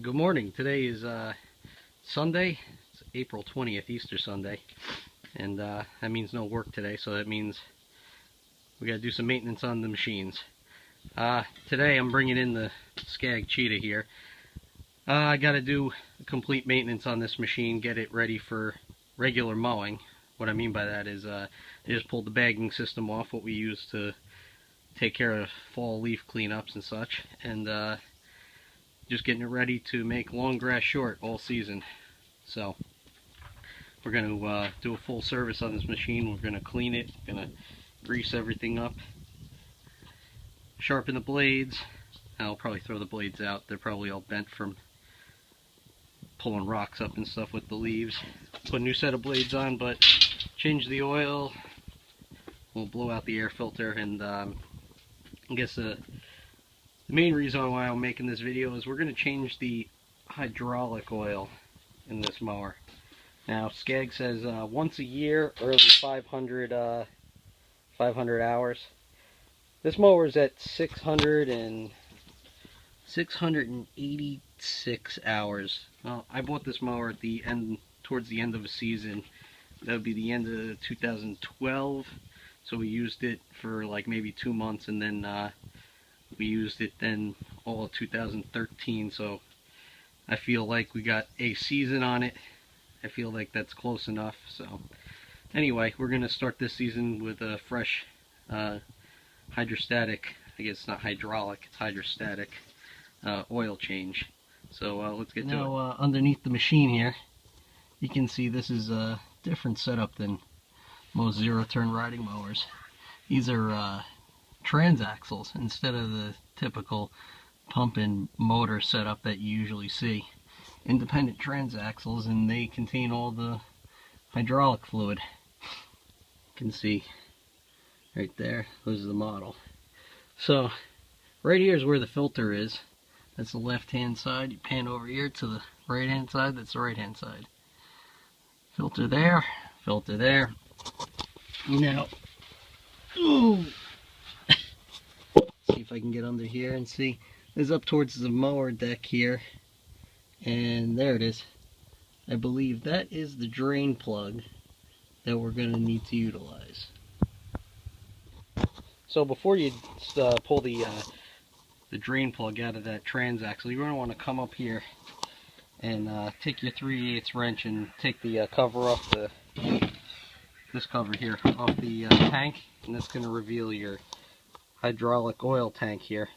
Good morning. Today is Sunday. It's April 20th, Easter Sunday. And that means no work today, so that means we got to do some maintenance on the machines. Today I'm bringing in the SCAG Cheetah here. I got to do complete maintenance on this machine, get it ready for regular mowing. What I mean by that is I just pulled the bagging system off, what we use to take care of fall leaf cleanups and such, and just getting it ready to make long grass short all season. So we're going to do a full service on this machine. We're going to clean it, going to grease everything up, sharpen the blades. I'll probably throw the blades out. They're probably all bent from pulling rocks up and stuff with the leaves. Put a new set of blades on, but change the oil. We'll blow out the air filter, and I guess the main reason why I'm making this video is we're going to change the hydraulic oil in this mower. Now SCAG says once a year, or 500 hours. This mower is at 686 hours. Well, I bought this mower at the end, towards the end of a season. That would be the end of 2012. So we used it for like maybe 2 months, and then we used it then all of 2013. So I feel like we got a season on it. I feel like that's close enough. So anyway, we're going to start this season with a fresh hydrostatic, I guess it's not hydraulic, it's hydrostatic oil change. So let's get to it. Now underneath the machine here, you can see this is a different setup than most zero-turn riding mowers. These are transaxles instead of the typical pump and motor setup that you usually see. Independent transaxles, and they contain all the hydraulic fluid. You can see right there, this is the model. So right here is where the filter is. That's the left hand side. You pan over here to the right hand side, that's the right hand side. Filter there, filter there. Now, ooh, see if I can get under here and see. This is up towards the mower deck here, and there it is. I believe that is the drain plug that we're going to need to utilize. So before you pull the drain plug out of that transaxle, you're going to want to come up here and take your 3/8 wrench and take the cover off this cover here off the tank, and that's going to reveal your hydraulic oil tank here.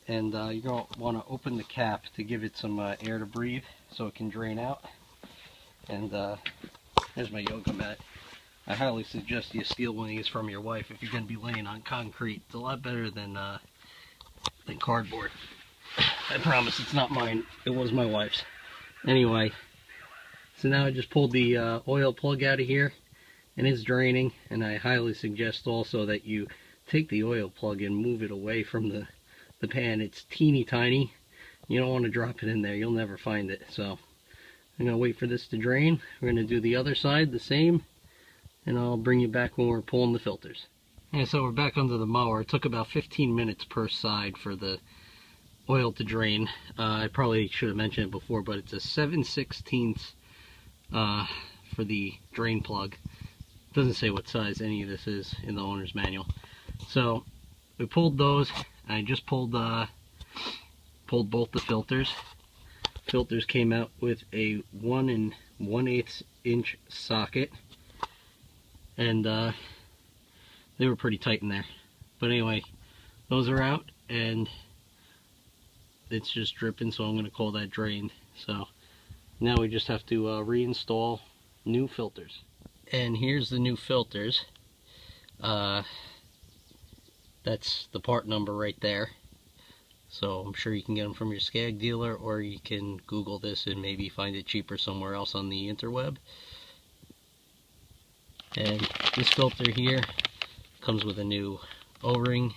And you're going to want to open the cap to give it some air to breathe so it can drain out. And there's my yoga mat. I highly suggest you steal one of these from your wife if you're going to be laying on concrete. It's a lot better than cardboard. I promise it's not mine. It was my wife's. Anyway, so now I just pulled the oil plug out of here, and it's draining. And I highly suggest also that you take the oil plug and move it away from the pan. It's teeny tiny. You don't want to drop it in there. You'll never find it. So I'm going to wait for this to drain. We're going to do the other side the same, and I'll bring you back when we're pulling the filters. And so we're back under the mower. It took about 15 minutes per side for the oil to drain. I probably should have mentioned it before, but it's a 7/16 for the drain plug. It doesn't say what size any of this is in the owner's manual. So we pulled those. I just pulled both the filters. Filters came out with a 1 1/8 inch socket, and they were pretty tight in there. But anyway, those are out, and it's just dripping, so I'm going to call that drained. So now we just have to reinstall new filters. And here's the new filters. That's the part number right there. So I'm sure you can get them from your SCAG dealer, or you can Google this and maybe find it cheaper somewhere else on the interweb. And this filter here comes with a new O-ring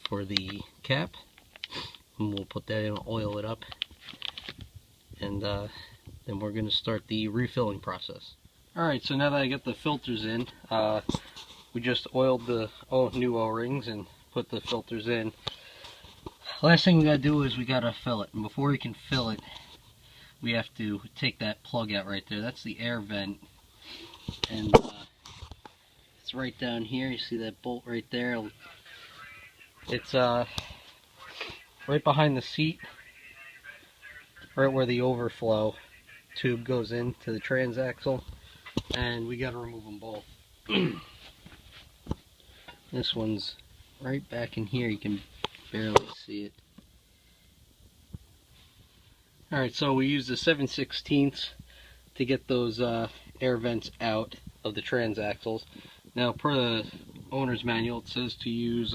for the cap, and we'll put that in, oil it up, and then we're going to start the refilling process. Alright, so now that I get the filters in, we just oiled the new O-rings and put the filters in. last thing we gotta do is we gotta fill it. And before we can fill it, we have to take that plug out right there. That's the air vent. And it's right down here. You see that bolt right there? It's right behind the seat, right where the overflow tube goes into the transaxle. And we got to remove them both. This one's right back in here. You can barely see it. Alright, so we use the 7/16 to get those air vents out of the transaxles. Now, per the owner's manual, it says to use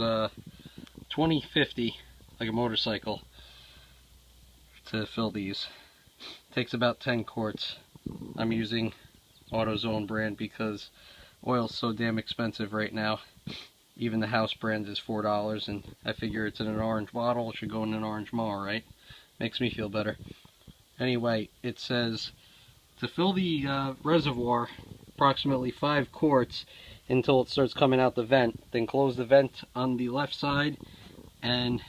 20/50, like a motorcycle, to fill these. It takes about 10 quarts. I'm using AutoZone brand because oil's so damn expensive right now. Even the house brand is $4, and I figure it's in an orange bottle. It should go in an orange maw, right? Makes me feel better. Anyway, it says to fill the reservoir approximately 5 quarts until it starts coming out the vent. Then close the vent on the left side and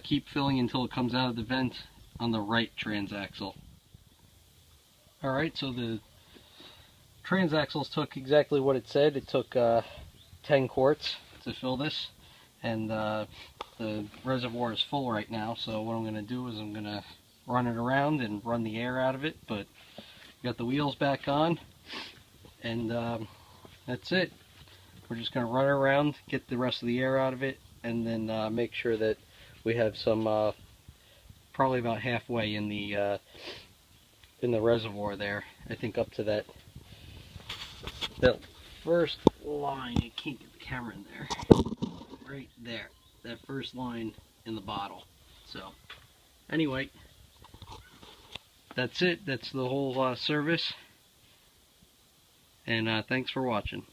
keep filling until it comes out of the vent on the right transaxle. Alright, so the transaxles took exactly what it said. It took 10 quarts to fill this, and the reservoir is full right now. So what I'm going to do is I'm going to run it around and run the air out of it. But got the wheels back on, and that's it. We're just going to run it around, get the rest of the air out of it, and then make sure that we have some probably about halfway in the reservoir there. I think up to that first line. You can't get the camera in there. Right there, that first line in the bottle. So anyway, that's it. That's the whole service, and thanks for watching.